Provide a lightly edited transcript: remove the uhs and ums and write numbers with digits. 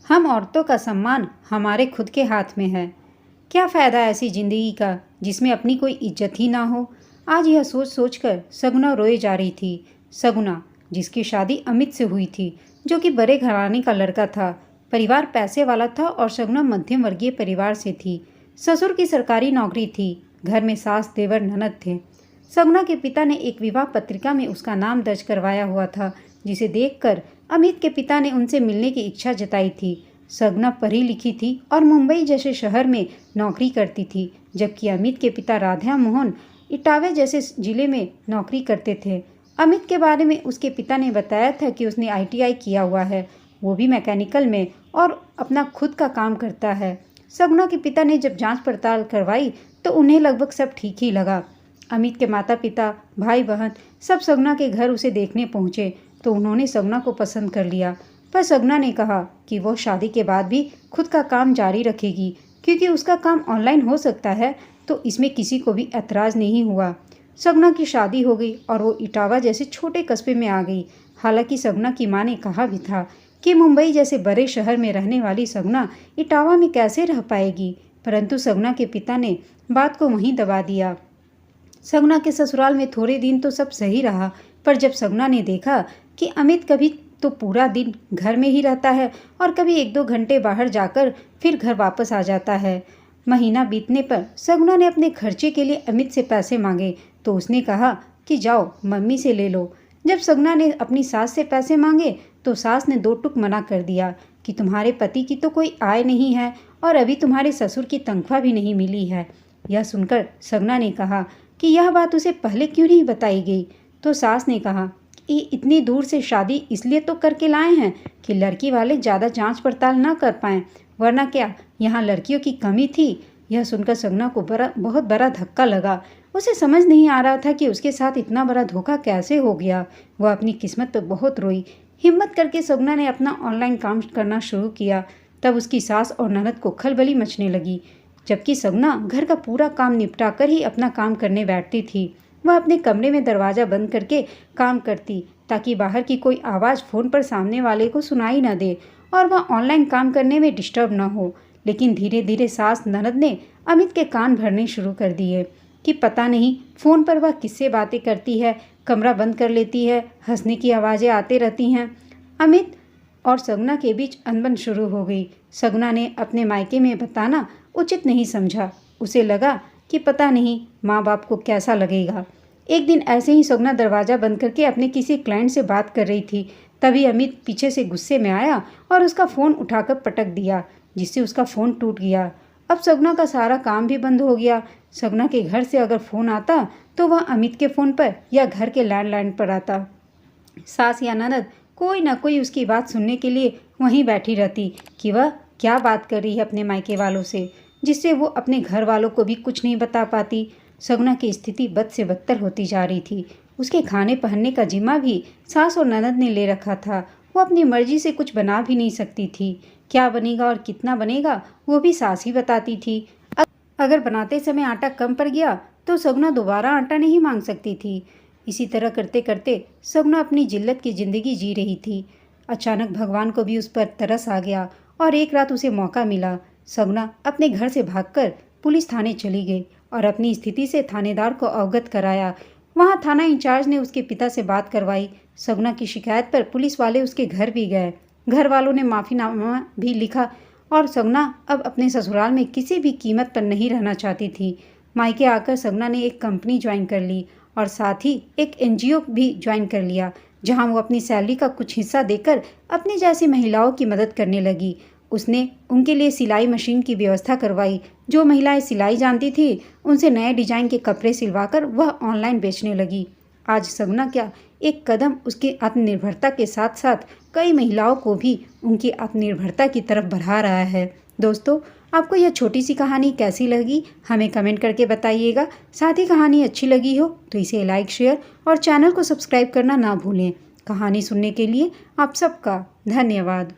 हम औरतों का सम्मान हमारे खुद के हाथ में है। क्या फ़ायदा ऐसी ज़िंदगी का जिसमें अपनी कोई इज्जत ही ना हो। आज यह सोच सोच कर सगुना रोए जा रही थी। सगुना जिसकी शादी अमित से हुई थी, जो कि बड़े घराने का लड़का था। परिवार पैसे वाला था और सगुना मध्यम वर्गीय परिवार से थी। ससुर की सरकारी नौकरी थी। घर में सास देवर ननद थे। सगुना के पिता ने एक विवाह पत्रिका में उसका नाम दर्ज करवाया हुआ था, जिसे देखकर अमित के पिता ने उनसे मिलने की इच्छा जताई थी। सगुना पढ़ी लिखी थी और मुंबई जैसे शहर में नौकरी करती थी, जबकि अमित के पिता राधा मोहन इटावे जैसे जिले में नौकरी करते थे। अमित के बारे में उसके पिता ने बताया था कि उसने ITI किया हुआ है, वो भी मैकेनिकल में, और अपना खुद का काम करता है। सगुना के पिता ने जब जांच पड़ताल करवाई तो उन्हें लगभग सब ठीक ही लगा। अमित के माता पिता, भाई बहन सब सगुना के घर उसे देखने पहुंचे तो उन्होंने सगुना को पसंद कर लिया। पर सगुना ने कहा कि वो शादी के बाद भी खुद का काम जारी रखेगी, क्योंकि उसका काम ऑनलाइन हो सकता है, तो इसमें किसी को भी ऐतराज़ नहीं हुआ। सगुना की शादी हो गई और वो इटावा जैसे छोटे कस्बे में आ गई। हालांकि सगुना की माँ ने कहा भी था कि मुंबई जैसे बड़े शहर में रहने वाली सगुना इटावा में कैसे रह पाएगी, परंतु सगुना के पिता ने बात को वहीं दबा दिया। सगुना के ससुराल में थोड़े दिन तो सब सही रहा, पर जब सगुना ने देखा कि अमित कभी तो पूरा दिन घर में ही रहता है और कभी 1-2 घंटे बाहर जाकर फिर घर वापस आ जाता है। महीना बीतने पर सगुना ने अपने खर्चे के लिए अमित से पैसे मांगे तो उसने कहा कि जाओ मम्मी से ले लो। जब सगुना ने अपनी सास से पैसे मांगे तो सास ने 2 टुक मना कर दिया कि तुम्हारे पति की तो कोई आय नहीं है और अभी तुम्हारे ससुर की तनख्वाह भी नहीं मिली है। यह सुनकर सगुना ने कहा कि यह बात उसे पहले क्यों नहीं बताई गई। तो सास ने कहा कि इतनी दूर से शादी इसलिए तो करके लाए हैं कि लड़की वाले ज़्यादा जांच पड़ताल ना कर पाएं, वरना क्या यहाँ लड़कियों की कमी थी। यह सुनकर सगुना को बहुत बड़ा धक्का लगा। उसे समझ नहीं आ रहा था कि उसके साथ इतना बड़ा धोखा कैसे हो गया। वह अपनी किस्मत पर बहुत रोई। हिम्मत करके सगुना ने अपना ऑनलाइन काम करना शुरू किया। तब उसकी सास और ननद को खलबली मचने लगी, जबकि सगुना घर का पूरा काम निपटा कर ही अपना काम करने बैठती थी। वह अपने कमरे में दरवाज़ा बंद करके काम करती ताकि बाहर की कोई आवाज़ फ़ोन पर सामने वाले को सुनाई न दे और वह ऑनलाइन काम करने में डिस्टर्ब न हो। लेकिन धीरे धीरे सास ननद ने अमित के कान भरने शुरू कर दिए कि पता नहीं फ़ोन पर वह किससे बातें करती है, कमरा बंद कर लेती है, हंसने की आवाज़ें आते रहती हैं। अमित और सगुना के बीच अनबन शुरू हो गई। सगुना ने अपने मायके में बताना उचित नहीं समझा। उसे लगा कि पता नहीं माँ बाप को कैसा लगेगा। एक दिन ऐसे ही सगुना दरवाज़ा बंद करके अपने किसी क्लाइंट से बात कर रही थी। तभी अमित पीछे से गुस्से में आया और उसका फ़ोन उठाकर पटक दिया, जिससे उसका फ़ोन टूट गया। अब सगुना का सारा काम भी बंद हो गया। सगुना के घर से अगर फ़ोन आता तो वह अमित के फ़ोन पर या घर के लैंडलाइन पर आता। सास या ननद कोई ना कोई उसकी बात सुनने के लिए वहीं बैठी रहती कि वह क्या बात कर रही है अपने मायके वालों से, जिससे वो अपने घर वालों को भी कुछ नहीं बता पाती। सगुना की स्थिति बद से बदतर होती जा रही थी। उसके खाने पहनने का जिम्मा भी सास और ननद ने ले रखा था। वो अपनी मर्जी से कुछ बना भी नहीं सकती थी। क्या बनेगा और कितना बनेगा वो भी सास ही बताती थी। अगर बनाते समय आटा कम पड़ गया तो सगुना दोबारा आटा नहीं मांग सकती थी। इसी तरह करते करते सगुना अपनी जिल्लत की ज़िंदगी जी रही थी। अचानक भगवान को भी उस पर तरस आ गया और एक रात उसे मौका मिला। सगुना अपने घर से भागकर पुलिस थाने चली गई और अपनी स्थिति से थानेदार को अवगत कराया। वहाँ थाना इंचार्ज ने उसके पिता से बात करवाई। सगुना की शिकायत पर पुलिस वाले उसके घर भी गए। घर वालों ने माफ़ीनामा भी लिखा और सगुना अब अपने ससुराल में किसी भी कीमत पर नहीं रहना चाहती थी। मायके आकर सगुना ने एक कंपनी ज्वाइन कर ली और साथ ही एक NGO भी ज्वाइन कर लिया, जहां वो अपनी सैलरी का कुछ हिस्सा देकर अपनी जैसी महिलाओं की मदद करने लगी। उसने उनके लिए सिलाई मशीन की व्यवस्था करवाई। जो महिलाएं सिलाई जानती थी उनसे नए डिजाइन के कपड़े सिलवाकर वह ऑनलाइन बेचने लगी। आज सगुना क्या एक कदम उसकी आत्मनिर्भरता के साथ साथ कई महिलाओं को भी उनकी आत्मनिर्भरता की तरफ बढ़ा रहा है। दोस्तों, आपको यह छोटी सी कहानी कैसी लगी हमें कमेंट करके बताइएगा। साथ ही कहानी अच्छी लगी हो तो इसे लाइक, शेयर और चैनल को सब्सक्राइब करना ना भूलें। कहानी सुनने के लिए आप सबका धन्यवाद।